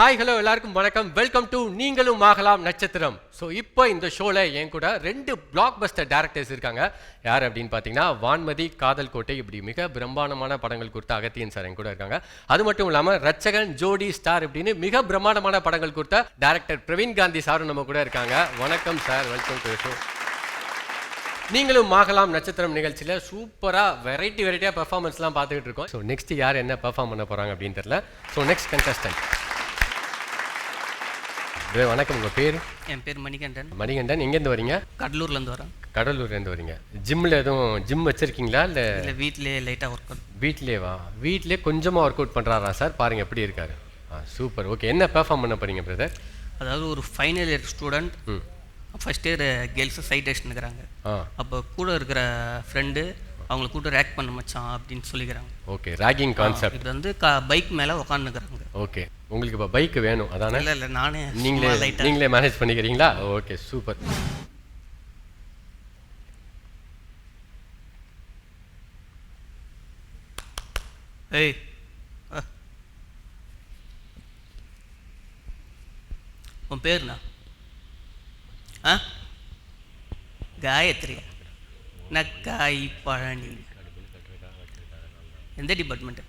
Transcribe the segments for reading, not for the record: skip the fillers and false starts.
Hi hello எல்லாருக்கும் வணக்கம். Welcome to நீங்களும் ஆகலாம் நட்சத்திரம். ஸோ இப்போ இந்த ஷோவில் என் கூட 2 பிளாக் பஸ்டர் டேரக்டர்ஸ் இருக்காங்க. யார் அப்படின்னு பார்த்தீங்கன்னா வான்மதி, காதல் கோட்டை, இப்படி மிக பிரம்மாண்டமான படங்கள் கொடுத்த அகத்தியன் சார் என் கூட இருக்காங்க. அது மட்டும் இல்லாமல் ரட்சகன், ஜோடி, ஸ்டார் இப்படின்னு மிக பிரம்மாண்டமான படங்கள் கொடுத்த டேரக்டர் பிரவீன் காந்தி சாரும் நம்ம கூட இருக்காங்க. வணக்கம் சார், வெல்கம் டு ஷோ. நீங்களும் ஆகலாம் நட்சத்திரம் நிகழ்ச்சியில் சூப்பராக வெரைட்டியாக பெர்ஃபார்மன்ஸ்லாம் பார்த்துக்கிட்டு இருக்கோம். ஸோ நெக்ஸ்ட் யார் என்ன பெர்ஃபார்ம் பண்ண போகிறாங்க அப்படின்னு தெரியல. So next contestant. வணக்கம், உங்கள் பேர்? என் பேர் மணிகண்டன். மணிகண்டன், எங்கேருந்து வரீங்க? கடலூர்லேருந்து வரேன். கடலூர்லேருந்து வரீங்க. ஜிம்மில் எதுவும் ஜிம் வச்சுருக்கீங்களா இல்லை வீட்டிலே லைட்டாக ஒர்க் அவுட்? வீட்லேவா? வீட்டிலே கொஞ்சமாக ஒர்க் அவுட் பண்ணுறாரா சார்? பாருங்கள் எப்படி இருக்காரு. சூப்பர். ஓகே, என்ன பெர்ஃபார்ம் பண்ண போகிறீங்க பிரதர்? அதாவது ஒரு final year student, first year girls sight அடிச்சுன்னுக்குறாங்க. அப்போ கூட இருக்கிற ஃப்ரெண்டு அவங்களை கூட ரேக் பண்ண மச்சான் அப்படின்னு சொல்லிக்கிறாங்க. Okay, racking concept. இது வந்து பைக் மேலே உட்காந்துக்கிறாங்க. ஓகே, உங்களுக்கு இப்போ பைக் வேணும் அதானே? இல்லை நானே நீங்களே மேனேஜ் பண்ணிக்கிறீங்களா? Okay, super. ஏய், உன் பேருண்ணா? காயத்ரியா? நக்காய் பழனி. எந்த டிபார்ட்மெண்ட்டு?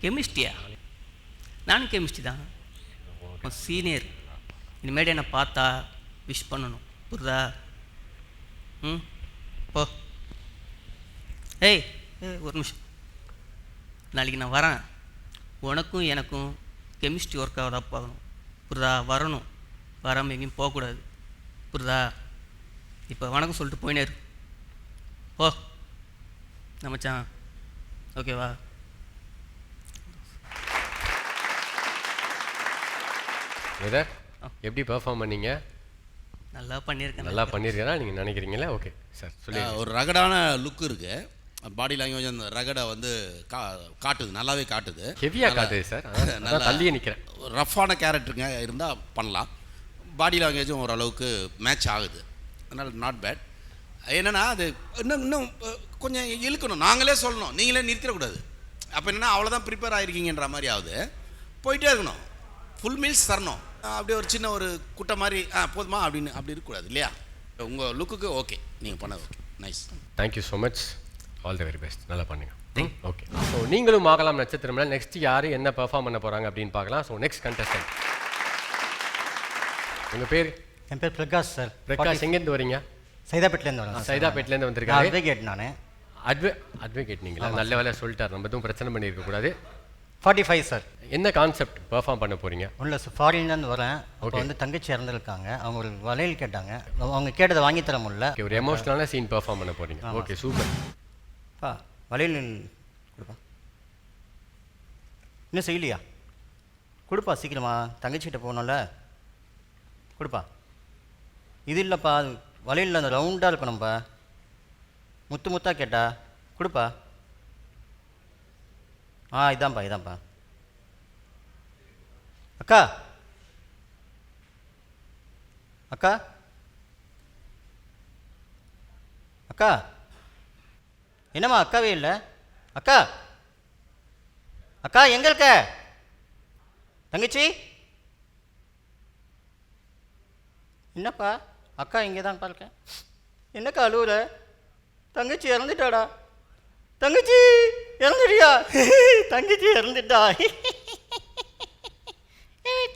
கெமிஸ்ட்ரியா? நானும் கெமிஸ்ட்ரி தான். சீனியர். இனிமேட்டு என்னை பார்த்தா விஷ் பண்ணணும், புரியுதா? போ. ஏய் ஒரு நிமிஷம், நாளைக்கு நான் வரேன். உனக்கும் எனக்கும் கெமிஸ்ட்ரி ஒர்க் ஆகுதா பார்க்கணும், புரியுதா? வரணும், வராமல் எங்கேயும் போகக்கூடாது, புரியுதா? இப்போ வணக்கம் சொல்லிட்டு போயினே இரு. போ நமச்சான், ஓகேவா? பிரதர், எப்படி பெர்ஃபார்ம் பண்ணீங்க? நல்லா பண்ணியிருக்கேன். நல்லா பண்ணியிருக்கேன்னா நீங்கள் நினைக்கிறீங்களா? ஓகே சார், சொல்லி. ஒரு ரகடான லுக் இருக்குது, பாடி லாங்குவேஜ் அந்த ரகடை வந்து காட்டுது, நல்லாவே காட்டுது. ஹெவியாக காட்டுது சார், நல்லா தள்ளியே நிற்கிறேன். ரஃப்பான கேரக்டருங்க இருந்தால் பண்ணலாம். பாடி லாங்குவேஜும் ஓரளவுக்கு மேட்ச் ஆகுது, அதனால் நாட் பேட். என்னென்னா அது இன்னும் கொஞ்சம் இழுக்கணும், நாங்களே சொல்லணும், நீங்களே நிறுத்திடக்கூடாது. அப்போ என்னென்னா அவ்வளோதான் ப்ரிப்பேர் ஆகிருக்கீங்கன்ற மாதிரி ஆகுது. போயிட்டே இருக்கணும், ஃபுல் மீல்ஸ் தரணும். அப்படியே ஒரு சின்ன ஒரு குட்டை மாதிரி போதுமா அப்படின்னு அப்படி இருக்கக்கூடாது இல்லையா? உங்கள் லுக்குக்கு ஓகே, நீங்கள் பண்ணது okay, nice. Thank you so much, all the very best. நல்லா பண்ணுங்க. ஓகே, ஸோ நீங்களும் ஆகலாம் நட்சத்திரம்ல நெக்ஸ்ட் யார் என்ன பெர்ஃபார்ம் பண்ண போகிறாங்க அப்படின்னு பார்க்கலாம். So next contestant. உங்கள் பேர்? என் பேர் பிரகாஷ் சார். பிரகாஷ், எங்கேருந்து வரீங்க? சைதாப்பேட்டிலேருந்து வரேன். சைதாப்பேட்டிலேருந்து வந்திருக்காரு. அட்வொகேட் நான். அட்வொகேட் நீங்களா? நல்ல வேலை சொல்லிட்டார், நம்ம எதுவும் பிரச்சனை பண்ணியிருக்கக்கூடாது. 45 சார். என்ன கான்செப்ட் பெர்ஃபார்ம் பண்ண போகிறீங்க? உள்ள ஃபாரின்லேருந்து வரேன். அப்போ வந்து தங்கச்சி இறந்துருக்காங்க, அவங்க ஒரு வளையல் கேட்டாங்க, அவங்க கேட்டதை வாங்கி தர முடியல. ஒரு எமோஷனலான சீன் பெர்ஃபார்ம் பண்ண போகிறீங்க. Okay, super. வளையல் கொடுப்பா. இன்னும் செய்யலையா? கொடுப்பா சீக்கிரமா, தங்கச்சிக்கிட்ட போகணும்ல, கொடுப்பா. இது இல்லைப்பா, வளையலில் அந்த ரவுண்டாக இருக்கணும்ப்பா, முத்து முத்தாக கேட்டா கொடுப்பா. இதான்ப்பா. அக்கா அக்கா அக்கா, என்னம்மா அக்காவே இல்லை? அக்கா அக்கா எங்கே இருக்க? தங்கச்சி என்னப்பா? அக்கா இங்கே தான் இருக்கேன். என்னக்கா அழுவுற? தங்கச்சி இறந்துட்டாடா. தங்கச்சி இறந்துட்டியா? தங்கச்சி இறந்துட்டா.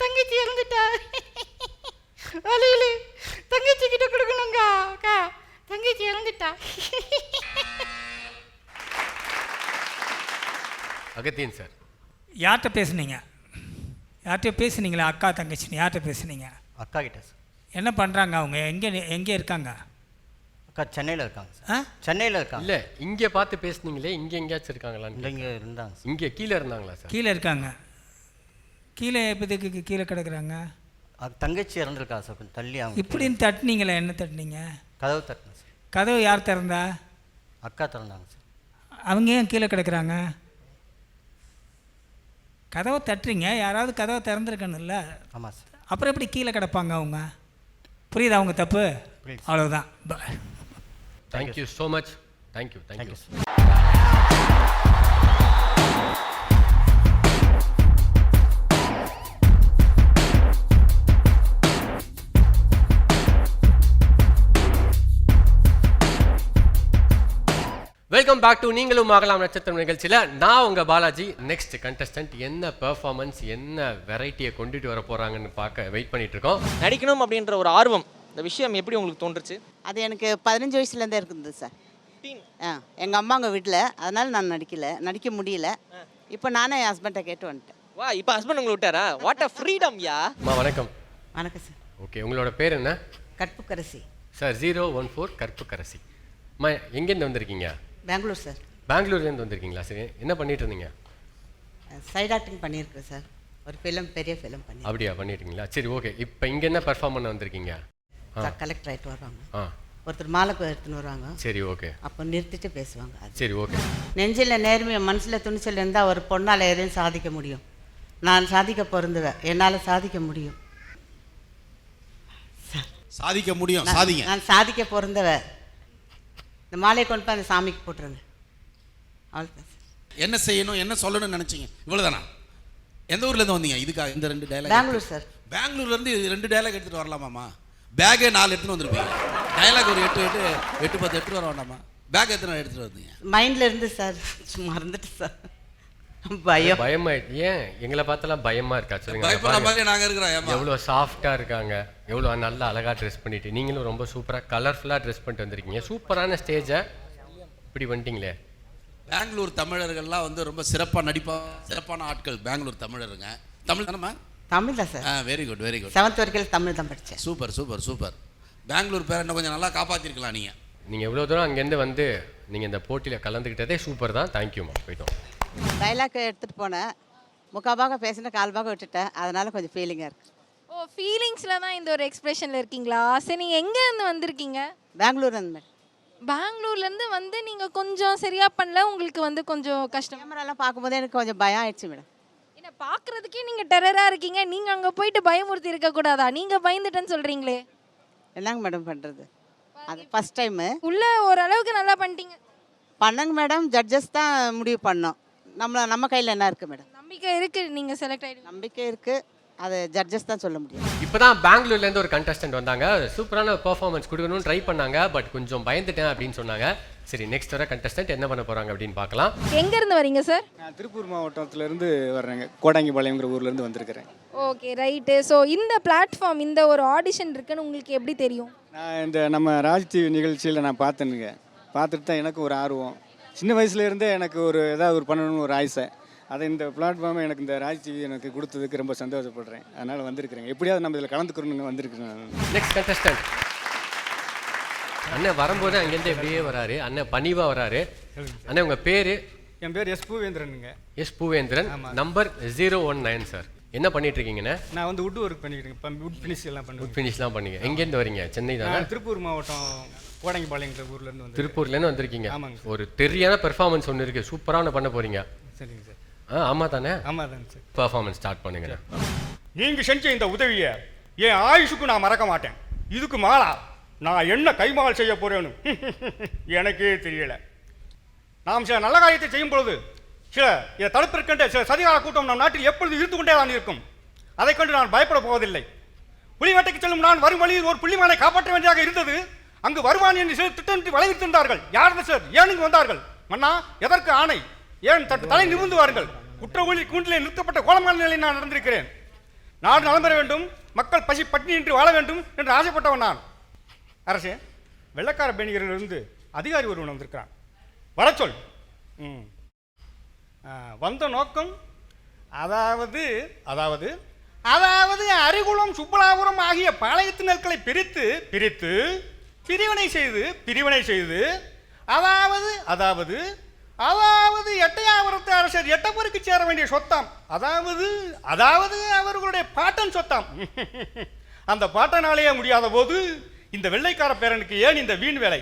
தங்கச்சி இறந்துட்டா. அழுகலு, தங்கச்சி கிட்ட கொடுக்கணுங்க. அக்கா தங்கச்சி இறந்துட்டா. அகத்தியன் சார், யார்கிட்ட பேசுனீங்க? யார்கிட்ட பேசுனீங்களா? அக்கா தங்கச்சின்னு யார்கிட்ட பேசுனீங்க? அக்கா கிட்ட சார். என்ன பண்ணுறாங்க அவங்க? எங்கே இருக்காங்க? அக்கா சென்னையில் இருக்காங்க சார். சென்னையில் இருக்காங்க. இல்லை, இங்கே பார்த்து பேசுனீங்களே, இங்கே எங்கேயாச்சும் இருக்காங்களான்னு? இல்லை, இங்கே இருந்தாங்க சார். இங்கே கீழே இருந்தாங்களா சார்? கீழே இருக்காங்க. கீழே எப்போதைக்கு கீழே கிடக்குறாங்க? தங்கச்சி இறந்துருக்கா சார், கொஞ்சம் தள்ளி. அவங்க இப்படின்னு தட்டினீங்களா? என்ன தட்டினீங்க? கதவு தட்டினேன் சார். கதவு யார் திறந்தா? அக்கா திறந்தாங்க சார். அவங்க ஏன் கீழே கிடக்குறாங்க? கதவை தட்டுறீங்க, யாராவது கதவை திறந்துருக்கணும்ல. ஆமாம் சார். அப்புறம் எப்படி கீழே கிடப்பாங்க அவங்க? புரியுதா அவங்க தப்பு? அவ்வளோதான். Thank you so much. Thank you. Welcome back to நீங்களும் ஆகலாம் நட்சத்திரம் நிகழ்ச்சியில் நான் உங்கள் பாலாஜி. நெக்ஸ்ட் கண்டஸ்டன்ட் என்ன பெர்ஃபார்மன்ஸ், என்ன வெரைட்டியை கொண்டுட்டு வர போகிறாங்கன்னு பார்க்க வெயிட் பண்ணிட்டு இருக்கோம். நடிக்கணும் அப்படின்ற ஒரு ஆர்வம், இந்த விஷயம் எப்படி உங்களுக்கு தோன்றுச்சு? அது எனக்கு 15 வயசுலேருந்தே இருக்குது சார். எங்கள் அம்மாங்க வீட்டில், அதனால் நான் நடிக்க முடியல. இப்போ நானே என் ஹஸ்பண்டை கேட்டு வந்துட்டேன். வா, இப்போ ஹஸ்பண்ட் உங்களை விட்டாரா? வாட் அ ஃப்ரீடம் யா. அம்மா வணக்கம். வணக்கம் சார். ஓகே, உங்களோட பேர் என்ன? கற்புக்கரசி சார் 014 கற்புக்கரசி. அம்மா எங்கேருந்து வந்திருக்கீங்க? பெங்களூர் சார். பெங்களூர்லேருந்து வந்திருக்கீங்களா? சரி, என்ன பண்ணிட்டு இருந்தீங்க? சைட் ஆக்டிங் பண்ணியிருக்கேன் சார். ஒரு பெரிய ஃபிலிம் பண்ணி. அப்படியா, பண்ணிட்டீங்களா? சரி, ஓகே. இப்போ இங்கே என்ன பெர்ஃபார்ம் பண்ண வந்திருக்கீங்க? கலெக்டர் ஆகிட்டு வருவாங்க, ஆ ஒருத்தர் மாலை எடுத்துன்னு வருவாங்க. சரி, ஓகே. அப்போ நிறுத்திட்டு பேசுவாங்க. அது சரி, ஓகே. நெஞ்சில் நேர்மையை மனசில் துணிச்சல் இருந்தால் ஒரு பொண்ணால் எதையும் சாதிக்க முடியும். நான் சாதிக்க பொருந்துவேன், என்னால் சாதிக்க முடியும். சாதிக்க முடியும், சாதிங்க. நான் சாதிக்க பொருந்தவன். இந்த மாலையை கொண்டு போய் அந்த சாமிக்கு போட்டுருங்க. அவ்வளோதான் சார். என்ன செய்யணும், என்ன சொல்லணும்னு நினச்சிங்க? இவ்வளோதானா? எந்த ஊர்லேருந்து வந்தீங்க இதுக்காக? இந்த 2 டைலாக். பெங்களூர் சார். பெங்களூர்லேருந்து 2 டைலாக் எடுத்துகிட்டு வரலாமாம்மா? பேக்கே 4 எடுத்துன்னு வந்திருப்பீங்க. டைலாக் ஒரு 8 10 எடுத்துகிட்டு வர வேண்டாமா? பேக் எத்தனை எடுத்துகிட்டு வந்தீங்க? மைண்டில் இருந்து சார், மறந்துட்டு சார். பயம். பயமா? ஏன் எங்களை பார்த்தலாம் பயமா இருக்கா? பயப்படுற சொல்லுங்க. மாதிரி நாங்கள் இருக்கிறோம். ஏமா எவ்வளோ சாஃப்டாக இருக்காங்க, எவ்வளோ நல்லா அழகாக ட்ரெஸ் பண்ணிட்டு, நீங்களும் ரொம்ப சூப்பராக கலர்ஃபுல்லாக ட்ரெஸ் பண்ணிட்டு வந்திருக்கீங்க. சூப்பரான ஸ்டேஜை இப்படி வந்துட்டீங்களே. பெங்களூர் தமிழர்கள்லாம் வந்து ரொம்ப சிறப்பான ஆட்கள். பெங்களூர் தமிழருங்க. தமிழ் தானம்மா? தமிழ் தான் sir. Very good, very good. 7th வரைக்கும் தமிழ் தான் படித்தேன். சூப்பர். பெங்களூர் பேர் என்ன கொஞ்சம் நல்லா காப்பாற்றிருக்கலாம் நீங்கள். நீங்கள் எவ்வளோ தூரம் அங்கேருந்து வந்து நீங்கள் இந்த போட்டியில் கலந்துக்கிட்டதே சூப்பர் தான். தேங்க்யூம்மா. போயிட்டோம். டைலாக் எடுத்துகிட்டு போனேன், முக்கால்பாக பேசினேன், கால்பாக விட்டுட்டேன். அதனால் கொஞ்சம் ஃபீலிங்காக இருக்குது. ஓ, ஃபீலிங்ஸில் தான் இந்த ஒரு எக்ஸ்பிரஷனில் இருக்கீங்களா? சரி, நீங்கள் எங்கேருந்து வந்திருக்கீங்க? பெங்களூர் அந்த மாதிரி. பெங்களூர்லேருந்து வந்து நீங்கள் கொஞ்சம் சரியாக பண்ணல, உங்களுக்கு வந்து கொஞ்சம் கஷ்டம். கேமராலாம் பார்க்கும்போதே எனக்கு கொஞ்சம் பயம் ஆயிடுச்சு மேடம். என்ன பார்க்குறதுக்கே நீங்கள் டெரராக இருக்கீங்க, நீங்கள் அங்கே போயிட்டு பயமுறுத்தி இருக்கக்கூடாதா? நீங்கள் பயந்துட்டேன்னு சொல்கிறீங்களே. என்னங்க மேடம் பண்ணுறது? அது ஃபஸ்ட் டைமு. உள்ளே ஓரளவுக்கு நல்லா பண்ணிட்டீங்க. பண்ணங்க மேடம், ஜட்ஜஸ் தான் முடிவு பண்ணோம். நம்ம கையில் என்ன இருக்குது மேடம்? நம்பிக்கை இருக்குது நீங்கள் செலக்ட் ஆகிடுங்க. நம்பிக்கை இருக்குது, அது ஜட்ஜஸ் தான் சொல்ல முடியும். இப்போ தான் பெங்களூர்லேருந்து ஒரு கண்டஸ்டன்ட் வந்தாங்க. சூப்பரான பெர்ஃபார்மன்ஸ் கொடுக்கணும்னு ட்ரை பண்ணாங்க, பட் கொஞ்சம் பயந்துட்டேன் அப்படின்னு சொன்னாங்க. சரி, நெக்ஸ்ட் வர கண்டஸ்டன்ட் என்ன பண்ண போகிறாங்க அப்படின்னு பார்க்கலாம். எங்கேருந்து வரீங்க சார்? நான் திருப்பூர் மாவட்டத்திலேருந்து வர்றேங்க. கோடாங்கிபாளையங்கிற ஊர்லேருந்து வந்திருக்கிறேன். Okay, right. ஸோ இந்த பிளாட்ஃபார்ம், இந்த ஒரு ஆடிஷன் இருக்குன்னு உங்களுக்கு எப்படி தெரியும்? நான் இந்த நம்ம ராஜ் டிவி நிகழ்ச்சியில் நான் பார்த்தேனுங்க. பார்த்துட்டு தான் எனக்கு ஒரு ஆர்வம். சின்ன வயசுலேருந்தே எனக்கு ஏதாவது ஒரு பண்ணணும்னு ஒரு ஆசை. அதை இந்த பிளாட்ஃபார்மை எனக்கு இந்த ராஜ் டிவி எனக்கு கொடுத்ததுக்கு ரொம்ப சந்தோஷப்படுறேன். அதனால் வந்திருக்கிறேன். எப்படியாவது நம்ம இதில் கலந்துக்கிறோன்னு வந்திருக்கிறேன். நெக்ஸ்ட் கண்டஸ்டன்ட் அண்ணன் வரும்போது அங்கேருந்து எப்படியே வராரு. அண்ணன் பணிவாக வராரு. அண்ணன் உங்கள் பேர்? என் பேர் எஸ் பூவேந்திரனுங்க. எஸ் பூவேந்திரன். Number 019 sir. என்ன பண்ணிட்டு இருக்கீங்கண்ணே? நான் வந்து வுட் ஒர்க் பண்ணிக்கிட்டேன். வுட் ஃபினிஷ் எல்லாம் பண்ணுவேன். வுட் ஃபினிஷ்லாம் பண்ணீங்க. எங்கேருந்து வரீங்க? சென்னை தானே? திருப்பூர் மாவட்டம் கோடாங்கிபாளையங்கிற ஊர்லேருந்து வந்து. திருப்பூர்லேருந்து வந்திருக்கீங்க. ஆமாங்க. ஒரு தெரியான பெர்ஃபார்மன்ஸ் ஒன்று இருக்குது, சூப்பராக பண்ண போகிறீங்க. சரிங்க சார். ஆமாம் தானே? ஆமாம் தாங்க சார். பெர்ஃபார்மன்ஸ் ஸ்டார்ட் பண்ணுங்க. நீங்கள் செஞ்ச இந்த உதவியை என் ஆயுஷுக்கு நான் மறக்க மாட்டேன். இதுக்கு மாலா நான் என்ன கைமால் செய்ய போறேன்னு எனக்கே தெரியல. நாம் சில நல்ல காரியத்தை செய்யும் பொழுது இதை தடுப்பிருக்கின்ற சில சதிகார கூட்டம் நம் நாட்டில் எப்பொழுது இருந்து கொண்டே தான் இருக்கும். அதை கண்டு நான் பயப்பட போவதில்லை. புலிவேட்டைக்கு செல்லும் நான் வரும் வழியில் ஒரு புள்ளிமானை காப்பாற்ற வேண்டியதாக இருந்தது. அங்கு வருவான் என்று சிலர் திட்டமிட்டு வளைவித்திருந்தார்கள். யார் சார்? ஏன் இங்கு வந்தார்கள்? மன்னா, எதற்கு ஆணை? ஏன் தலை நிமிர்ந்து வாருங்கள். குற்றவாளி கூண்டிலே நிறுத்தப்பட்ட கோலமான நிலையில் நான் நடந்திருக்கிறேன். நாடு நலம் பெற வேண்டும், மக்கள் பசி பட்டினியின்றி வாழ வேண்டும் என்று ஆசைப்பட்டவன் நான். அரசே, வெள்ளக்கார பேணிகரிலிருந்து அதிகாரி ஒருவன் வந்திருக்கிறான். வர சொல். வந்த நோக்கம் அதாவது அரிகுளம் சுப்பலாபுரம் ஆகிய பாளையத்து நெற்களை பிரித்து பிரிவினை செய்து அதாவது எட்டையாபுரத்து அரசர் எட்டப்பருக்கு சேர வேண்டிய சொத்தாம். அதாவது அவர்களுடைய பாட்டன் சொத்தாம். அந்த பாட்டனாலேயே முடியாத போது இந்த வெள்ளைக்கார பேரனுக்கு ஏன் இந்த வீண் வேலை?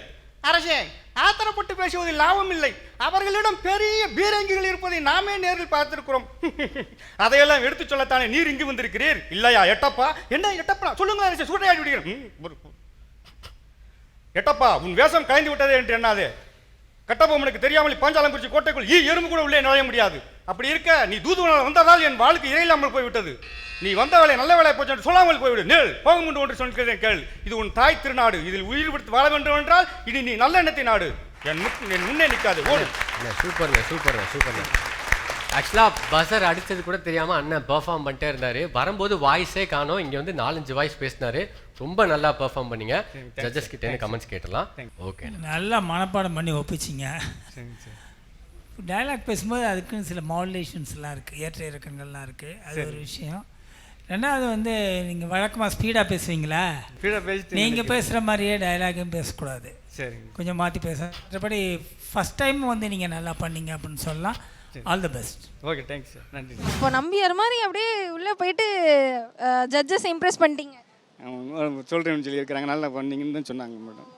அரசே, ஆத்திரப்பட்டு பேசுவதில் லாபம் இல்லை. அவர்களிடம் பெரிய பீரங்கிகள் இருப்பதை நாமே நேரில் பார்த்திருக்கிறோம். அதையெல்லாம் எடுத்து சொல்லத்தானே நீர் இங்கு வந்திருக்கிறீர். இல்லையா எட்டப்பா? என்ன எட்டப்பா? சொல்லுங்க அரசே, சூட்டையாடி விடுகிறேன். எட்டப்பா, உன் வேஷம் கலைந்து விட்டதே என்று எண்ணாதே. கட்டபொம்மனுக்கு தெரியாமல் பாஞ்சாலங்குறிச்சி கோட்டைக்குள் எறும்பு கூட உள்ளே நுழைய முடியாது. அப்படி இருக்க நீ தூதுவனால் வந்ததால் என் வாழ்க்கை இறையில்லாமல் போய்விட்டது. நீ வந்த வேலை நல்ல வேலை போச்சு சொல்லாமல் போய்விடு. நெல் போகும் ஒன்று சொல்கிறேன் கேள். இது உன் தாய் திருநாடு. இதில் உயிர் விடுத்து வாழ வேண்டும் என்றால் இனி நீ நல்ல எண்ணத்தை நாடு. என் முன்னே நிற்காது ஓடு. சூப்பருங்க. ஆக்சுவலாக பஸர் அடித்தது கூட தெரியாமல் அண்ணன் பெர்ஃபார்ம் பண்ணிட்டே இருந்தார். வரும்போது வாய்ஸே காணோம். இங்கே வந்து 4-5 வாய்ஸ் பேசினாரு. ரொம்ப நல்லா பெர்ஃபார்ம் பண்ணீங்க. ஜட்ஜஸ் கிட்டேருந்து கமெண்ட்ஸ் கேட்டலாம். ஓகே, நல்லா மனப்பாடம் பண்ணி ஒப்பிச்சிங்க. டைலாக் பேசும்போது அதுக்குன்னு சில மாடுலேஷன்ஸ்லாம் இருக்குது, ஏற்ற இறக்கங்கள்லாம் இருக்குது. அது ஒரு விஷயம். ரெண்டாவது வந்து நீங்கள் வழக்கமாக ஸ்பீடாக பேசுவீங்களா? நீங்கள் பேசுகிற மாதிரியே டைலாகும் பேசக்கூடாது. கொஞ்சம் மாற்றி மற்றபடி ஃபஸ்ட் டைம் வந்து நீங்கள் நல்லா பண்ணீங்க அப்படின்னு சொல்லலாம். All the best. Okay, thanks sir, நன்றி. இப்போ நம்பியார் மாதிரி அப்படியே உள்ளே போயிட்டு ஜட்ஜஸ் இம்ப்ரெஸ் பண்ணிட்டீங்க. சொல்கிறேன்னு சொல்லியிருக்கிறாங்க, நல்லா பண்ணீங்கன்னு தான் சொன்னாங்க madam.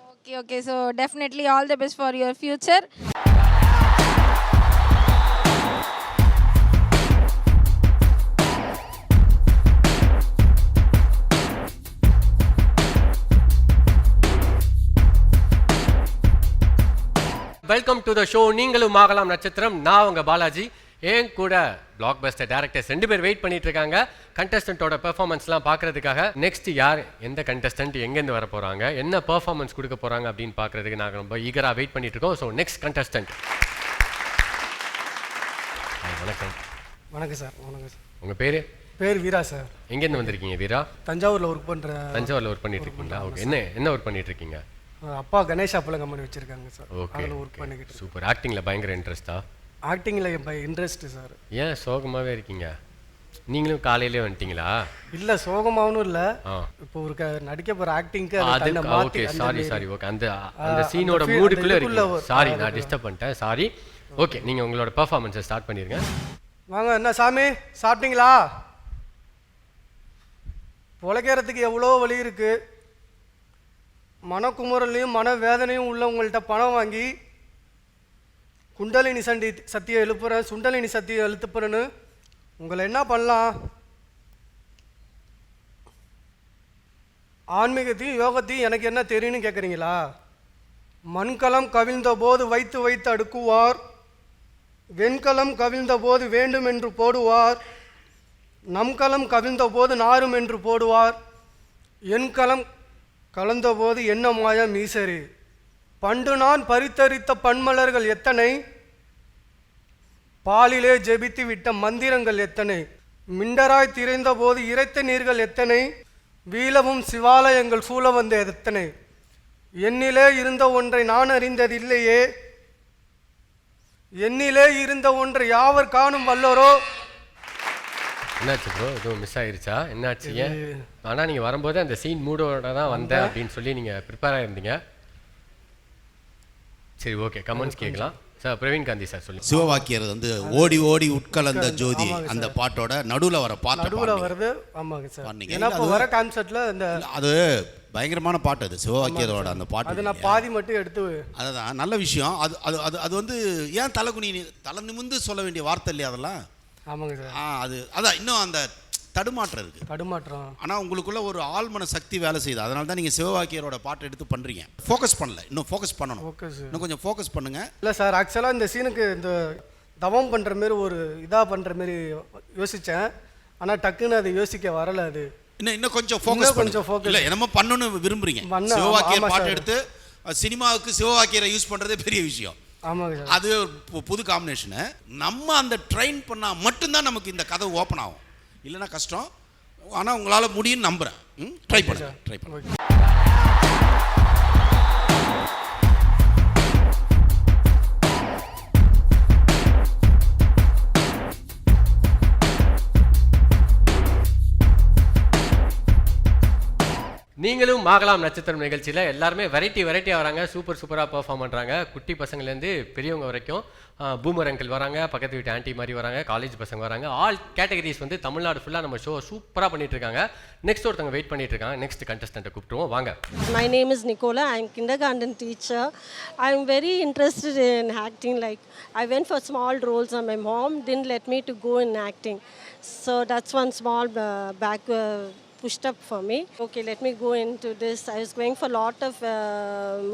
Okay. So definitely all the best for your future. Welcome to the show நீங்களும் ஆகலாம் நட்சத்திரம். நான் உங்கள் பாலாஜி. ஏன் கூட பிளாக் பஸ்டர் டேரக்டர்ஸ் 2 பேர் வெயிட் பண்ணிட்டு இருக்காங்க கண்டஸ்டன்ட்டோட பெர்ஃபார்மன்ஸ்லாம் பார்க்கறதுக்காக. நெக்ஸ்ட் யார், எந்த கண்டஸ்டன்ட் எங்கேருந்து வர போகிறாங்க, என்ன பெர்ஃபார்மன்ஸ் கொடுக்க போகிறாங்க அப்படின்னு பார்க்கறதுக்கு நாங்கள் ரொம்ப ஈகராக வெயிட் பண்ணிட்டு இருக்கோம். So next contestant. வணக்கம். வணக்கம் சார். உங்கள் பேர்? வீரா சார். எங்கேருந்து வந்திருக்கீங்க வீரா? தஞ்சாவூரில் ஒர்க் பண்ணுறேன். தஞ்சாவூரில் ஒர்க் பண்ணிட்டு இருக்கீங்களா? ஓகே. என்ன ஒர்க் பண்ணிட்டு இருக்கீங்க? அப்பா கணேஷ் அப்பளம் கம்பெனி வச்சுருக்காங்க சார். ஓகே, ஒர்க் பண்ணிக்கிட்டு. சூப்பர். ஆக்டிங்கில் பயங்கர இன்ட்ரெஸ்ட்டா? ஆக்டிங்கில் இன்ட்ரெஸ்ட் சார். ஏன் சோகமாகவே இருக்கீங்க? நீங்களும் காலையிலே வந்துட்டீங்களா? இல்லை, சோகமாகவும் இல்லை. இப்போ ஒரு நடிக்க போகிற ஆக்டிங்க்கு ஓகே, சாரி ஓகே. அந்த சீனோட மூடுக்குள்ளே இருக்கு. சாரி, நான் டிஸ்டர்ப் பண்ணிட்டேன், சாரி. ஓகே, நீங்கள் உங்களோட பெர்ஃபார்மன்ஸை ஸ்டார்ட் பண்ணிடுங்க. வாங்க. என்ன சாமி, சாப்பிட்டீங்களா? பொழைக்கிறதுக்கு எவ்வளோ வழி இருக்குது. மனக்குமுறலையும் மனவேதனையும் உள்ளவங்கள்ட்ட பணம் வாங்கி குண்டலினி சக்தியை எழுப்புறேன், சுண்டலினி சக்தியை எழுத்துப்புறேன்னு உங்களை என்ன பண்ணலாம்? ஆன்மீகத்தையும் யோகத்தையும் எனக்கு என்ன தெரியும்னு கேட்குறீங்களா? மண்கலம் கவிழ்ந்த போது வைத்து அடுக்குவார், வெண்கலம் கவிழ்ந்த போது வேண்டும் என்று போடுவார், நம்கலம் கவிழ்ந்த போது நாரும் என்று போடுவார், என்கலம் கலந்தபோது என்ன மாயம் ஈசரி, பண்டு நான் பரித்தரித்த பன்மலர்கள் எத்தனை, பாலிலே ஜெபித்து விட்ட மந்திரங்கள் எத்தனை, மிண்டராய் திரைந்த போது இறைத்த நீர்கள் எத்தனை, வீலவும் சிவாலயங்கள் சூழ வந்த எத்தனை, என்னிலே இருந்த ஒன்றை நான் அறிந்ததில்லையே, என்னிலே இருந்த ஒன்றை யாவர் காணும் வல்லரோ. என்னாச்சு ப்ரோ, எதுவும் மிஸ் ஆயிருச்சா? என்னாச்சு? ஏன்? ஆனால் நீங்கள் வரும்போது அந்த சீன் மூடோட தான் வந்தேன் அப்படின்னு சொல்லி நீங்கள் ப்ரிப்பேராக இருந்தீங்க. சரி, ஓகே, கமெண்ட்ஸ் கேட்கலாம் சார். பிரவீன் காந்தி சார் சொல்லுங்க. சிவவாக்கியர் வந்து ஓடி ஓடி உட்கலந்த ஜோதி அந்த பாட்டோட நடுவில் வர பாட்டு நடுவில் வருது. ஆமாங்க சார். ஏன்னா இப்போ வர கான்செப்ட்ல இந்த அது பயங்கரமான பாட்டு. அது சிவவாக்கியரோட அந்த பாட்டு. அது நான் பாதி மட்டும் எடுத்து. அதுதான் நல்ல விஷயம். அது அது அது அது வந்து ஏன் தலை நிமிந்து சொல்ல வேண்டிய வார்த்தை இல்லையா அதெல்லாம்? ஆமாங்க சார். அதான் இன்னும் அந்த தடுமாற்றம் இருக்குது. தடுமாற்றம். ஆனால் உங்களுக்குள்ள ஒரு ஆழ்மன சக்தி வேலை செய்யுது. அதனால தான் நீங்கள் சிவவாக்கியரோட பாட்டை எடுத்து பண்ணுறீங்க. ஃபோக்கஸ் பண்ணல, இன்னும் ஃபோக்கஸ் பண்ணணும். இன்னும் கொஞ்சம் ஃபோக்கஸ் பண்ணுங்க. இல்லை சார், ஆக்சுவலாக இந்த சீனுக்கு இந்த தவம் பண்ணுற மாரி ஒரு இதாக பண்ணுற மாரி யோசித்தேன். ஆனால் டக்குன்னு அது யோசிக்க வரல. அது இன்னும் கொஞ்சம் ஃபோக்கஸ் இல்லை, என்னமோ பண்ணணும்னு விரும்புறீங்க. சிவவாக்கியர் பாட்டு எடுத்து சினிமாவுக்கு சிவவாக்கியரை யூஸ் பண்ணுறதே பெரிய விஷயம். ஆமாங்க சார். அது புது காம்பினேஷனு. நம்ம அந்த ட்ரெயின் பண்ணால் மட்டும்தான் நமக்கு இந்த கதை ஓப்பன் ஆகும். இல்லைன்னா கஷ்டம். ஆனால் உங்களால் முடியும்னு நம்புகிறேன். ட்ரை பண்ணுங்க. நீங்களும் ஆகலாம் நட்சத்திரம் நிகழ்ச்சியில் எல்லாருமே வெரைட்டியாக வராங்க. சூப்பராக பெர்ஃபார்ம் பண்ணுறாங்க. குட்டி பசங்கள்லேருந்து பெரியவங்க வரைக்கும். பூமர் அங்கிள் வராங்க, பக்கத்து வீட்டு ஆண்டி மாதிரி வராங்க, காலேஜ் பசங்க வராங்க. ஆல் கேட்டகரிஸ் வந்து தமிழ்நாடு ஃபுல்லாக நம்ம ஷோ சூப்பராக பண்ணிட்டு இருக்காங்க. நெக்ஸ்ட் ஒருத்தவங்க வெயிட் பண்ணிட்டு இருக்காங்க. நெக்ஸ்ட் கண்டஸ்டன்ட்டை கூப்பிட்டுருவோம், வாங்க. My name is Nicola. I'm kindergarten teacher. I'm very interested in acting. Like I went for small roles and my mom didn't let me to go in acting. So that's one small pushed up for me. Okay, let me go into this. I was going for a lot of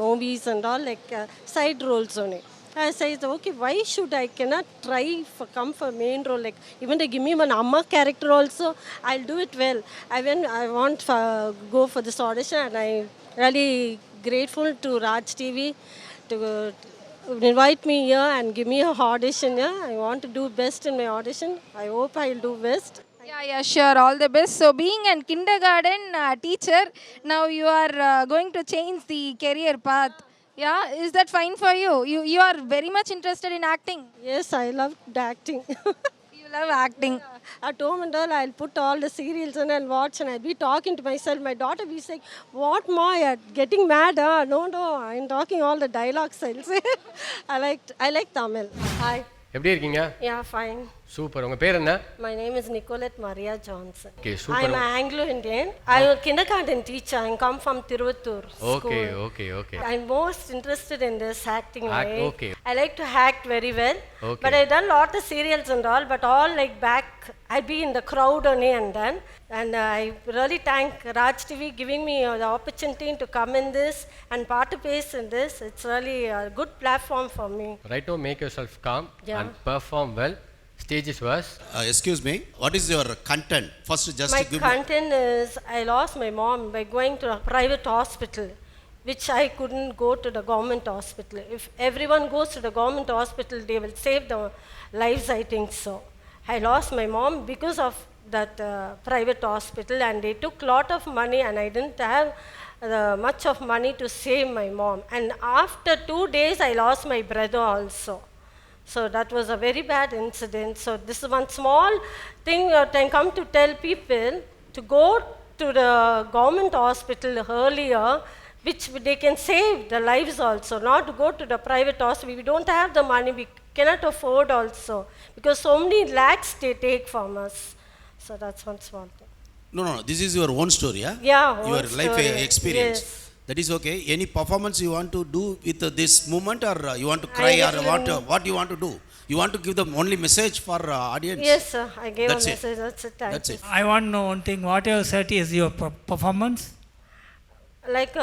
movies and all, like side roles only. I said, okay, why should I cannot try for come for main role? Like even they give me one Amma character also, I'll do it well. I want go for this audition, and I really grateful to Raj TV to invite me here and give me a audition here. I want to do best in my audition. I hope I'll do best. Yeah, sure. All the best. So, being a kindergarten teacher, now you are going to change the career path. Yeah, is that fine for you? You are very much interested in acting. Yes, I love acting. You love acting. At home and all, I'll put all the serials and I'll watch and I'll be talking to myself. My daughter will be saying, "What, Ma, you're getting mad? Huh? No, I'm talking all the dialogues." I'll say. I like Tamil. Hi. எப்படி இருக்கீங்க? Yeah, fine. Super. உங்க பேர் என்ன? My name is Nicolette Maria Johnson. Okay, super. I'm an Anglo-Indian. I'm a kindergarten teacher. I come from Tiruvuttur Okay, school. okay. I'm most interested in this acting way. Okay. I like to act very well. Okay. But I done lot of serials and all, but all like back, I be in the crowd only and done. And I really thank Raj TV giving me the opportunity to come in this and participate in this. It's really a good platform for me. Right now, make yourself calm Yeah. and perform well. Stage is yours. Excuse me, what is your content? First, just My to give content is I lost my mom by going to a private hospital, which I couldn't go to the government hospital. If everyone goes to the government hospital, they will save the lives, I think so. I lost my mom because of that private hospital, and they took lot of money, and I didn't have much of money to save my mom. And after 2 days, I lost my brother also. So that was a very bad incident. So this is one small thing that I come to tell people to go to the government hospital earlier, which they can save the lives also, not to go to the private hospital. We don't have the money, we cannot afford also, because so many lakhs they take from us. So that's one small thing. No, this is your own story, yeah? Yeah, Your own life story. experience. Yes. That is okay. Any performance you want to do with this moment, or you want to cry, or what you want to do? You want to give them only message for audience? Yes, sir. I gave That's a it. message. That's it. Thank That's you. it. I want to know one thing. What you said is your performance? Like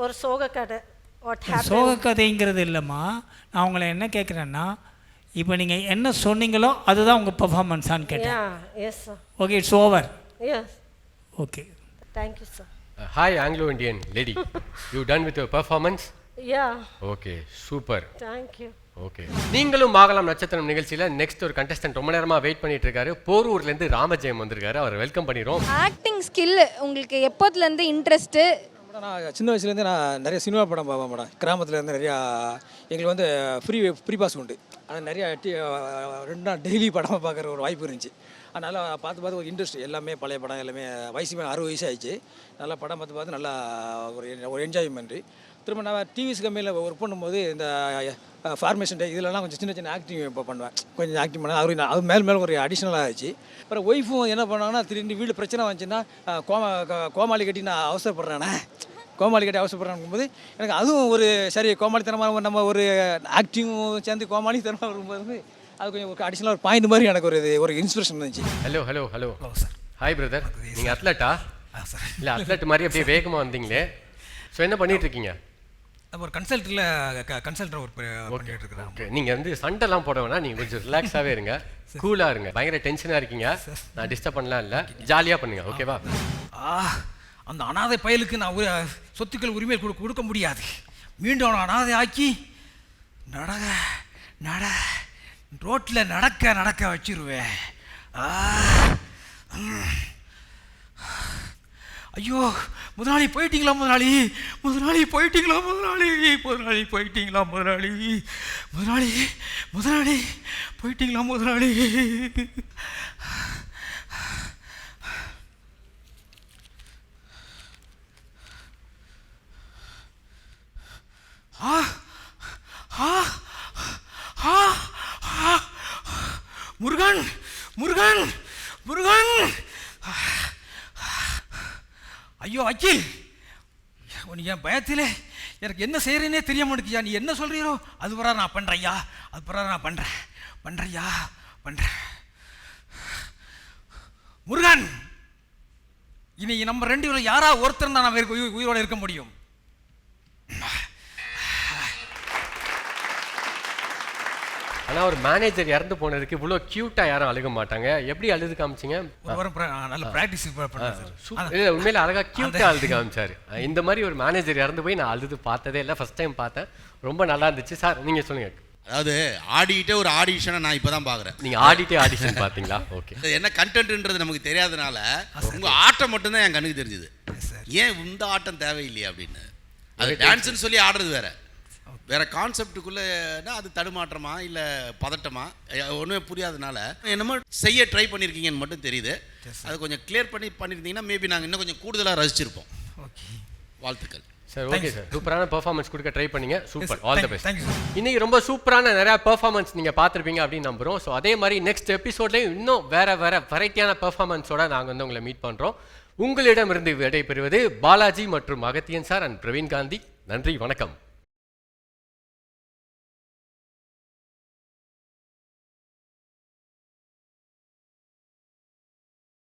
ஒரு சோக கதை. What happened? சோக கதைங்கிறது இல்லைம்மா. நான் உங்களை என்ன கேட்குறேன்னா, இப்போ நீங்கள் என்ன சொன்னீங்களோ அதுதான் உங்கள் பர்ஃபார்மன்ஸான்னு கேட்டேன். Yeah, yes, sir. Okay, it's over. Yes. Okay. Thank you, sir. Hi, Anglo-Indian lady. You done with your performance? Yeah. Okay, super. Thank you. Okay, நீங்களும் ஆகலாம் நட்சத்திரம் நிகழ்ச்சியில் நெக்ஸ்ட் ஒரு கண்டஸ்டன்ட் ரொம்ப நேரமாக வெயிட் பண்ணிட்டு இருக்காரு. போரூர்லேருந்து ராமஜெயம் வந்திருக்காரு. அவரை வெல்கம் பண்ணிடுறோம். ஆக்டிங் ஸ்கில் உங்களுக்கு எப்போதுலேருந்து இன்ட்ரெஸ்ட்டு? நான் சின்ன வயசுலேருந்து நான் நிறைய சினிமா படம் பார்ப்பேன் மேடம். கிராமத்துலேருந்து நிறையா எங்களுக்கு வந்து ஃப்ரீ பாஸ் உண்டு. ஆனால் நிறையா 2 நாள் டெய்லி படமாக பார்க்குற ஒரு வாய்ப்பு இருந்துச்சு. அதனால் பார்த்து ஒரு இன்ட்ரெஸ்ட், எல்லாமே பழைய படம், எல்லாமே வயசு மேலே 60 வயசு ஆயிடுச்சு. நல்லா படம் பார்த்து நல்லா ஒரு என்ஜாய்மெண்ட்டு. திரும்ப நான் டிவிஸ் கம்பெனியில் ஒர்க் பண்ணும்போது இந்த ஃபார்மேஷன் டே இதிலலாம் கொஞ்சம் சின்ன ஆக்டிங் இப்போ பண்ணுவேன். கொஞ்சம் ஆக்டிங் பண்ண அது மேலே ஒரு அடிஷ்னலாக ஆச்சு. அப்புறம் ஒய்ஃபும் என்ன பண்ணாங்கன்னா, திடீர்னு வீடு பிரச்சனை வந்துச்சுன்னா கோமாளி கட்டி நான் அவசரப்படுறேனே, கோமாளி கட்டி அவசரப்படுறேன் போது எனக்கு அதுவும் ஒரு சரி கோமாளித்தனமாக நம்ம ஒரு ஆக்டிங்கும் சேர்ந்து கோமாளித்தனமாக வரும்போது அது கொஞ்சம் ஒரு அடிஷ்னலாக ஒரு பாயிண்ட் மாதிரி எனக்கு ஒரு இன்ஸ்பிரேஷன் இருந்துச்சு. Hello sir. Hi brother. நீங்கள் அத்லட்டா? இல்லை, அத்லட் மாதிரி அப்படியே வேகமாக வந்தீங்களே. ஸோ என்ன பண்ணிட்டு இருக்கீங்க? ஒரு கன்சல்டர் ஒர்க் பண்ணிட்டு இருக்கிறேன். ஓகே, நீங்கள் வந்து சண்டைலாம் போட வேணா, நீங்கள் கொஞ்சம் ரிலாக்ஸாகவே இருங்க, கூலாக இருங்க. பயங்கர டென்ஷனாக இருக்கீங்க, நான் டிஸ்டர்ப் பண்ணலாம் இல்லை, ஜாலியாக பண்ணுங்க. ஓகேவா? அந்த அனாதை பயலுக்கு நான் சொத்துக்கள் உரிமை கொடுக்க முடியாது. மீண்டும் அவனை அனாதை ஆக்கி ரோட்டில் நடக்க வச்சிருவேன். ஐயோ, முதலாளி போயிட்டீங்களா? முதலாளி போயிட்டீங்களா? முருகன். ஐயோ அக்கில், நீ என் பயத்தில் எனக்கு என்ன செய்கிறேன்னே தெரிய மாட்டேங்குயா. நீ என்ன சொல்கிறீரோ அது பிறகு நான் பண்ணுறேயா, பண்ணுறேன். முருகன், இனி நம்ம 2 பேரும் யாரா ஒருத்தர் தான் நான் உயிரோடு இருக்க முடியும். ஆனால் ஒரு மேனேஜர் இறந்து போனதுக்கு இவ்வளோ க்யூட்டாக யாரும் அழுக மாட்டாங்க. எப்படி அழுது காமிச்சிங்க? ஒரு வாரம் நல்ல ப்ராக்டிஸ் பண்ணேன் சார். இல்லை உண்மையில அழகாக க்யூட்டாக அழுது காமிச்சாரு. இந்த மாதிரி ஒரு மேனேஜர் இறந்து போய் நான் அழுது பார்த்ததே இல்லை, ஃபர்ஸ்ட் டைம் பார்த்தேன். ரொம்ப நல்லா இருந்துச்சு சார். நீங்கள் சொல்லுங்கள். அதாவது ஆடிட்டே ஒரு ஆடிஷனை நான் இப்போ தான் பார்க்குறேன். நீங்கள் ஆடிட்டே ஆடிஷன் பார்த்தீங்களா? ஓகே. என்ன கண்டென்ட்ன்றது நமக்கு தெரியாதனால உங்கள் ஆட்டம் மட்டும்தான் என் கண்ணுக்கு தெரிஞ்சுது. ஏன் இந்த ஆட்டம் தேவையில்லையா அப்படின்னு. அது டான்ஸ்னு சொல்லி ஆடுறது வேற கான்செப்டுக்குள்ளேனா அது தடுமாற்றமா இல்லை பதட்டமா ஒன்றுமே புரியாதனால என்னமோ செய்ய ட்ரை பண்ணியிருக்கீங்கன்னு மட்டும் தெரியுது. அது கொஞ்சம் கிளியர் பண்ணியிருந்தீங்கன்னா மேபி நாங்கள் இன்னும் கொஞ்சம் கூடுதலாக ரசிச்சிருப்போம். வாழ்த்துக்கள் சார். ஓகே சார், சூப்பரான பெர்ஃபார்மன்ஸ் கொடுக்க ட்ரை பண்ணீங்க. Super, all the best. இன்னைக்கு ரொம்ப சூப்பரான நிறையா பெர்ஃபார்மன்ஸ் நீங்கள் பார்த்துருப்பீங்க அப்படின்னு நம்புகிறோம். ஸோ அதே மாதிரி நெக்ஸ்ட் எபிசோட்லேயும் இன்னும் வேற வெரைட்டியான பெர்ஃபார்மன்ஸோட நாங்கள் வந்து உங்களை மீட் பண்ணுறோம். உங்களிடமிருந்து விடைபெறுவது பாலாஜி மற்றும் அகத்தியன் சார் அண்ட் பிரவீன் காந்தி. நன்றி, வணக்கம்.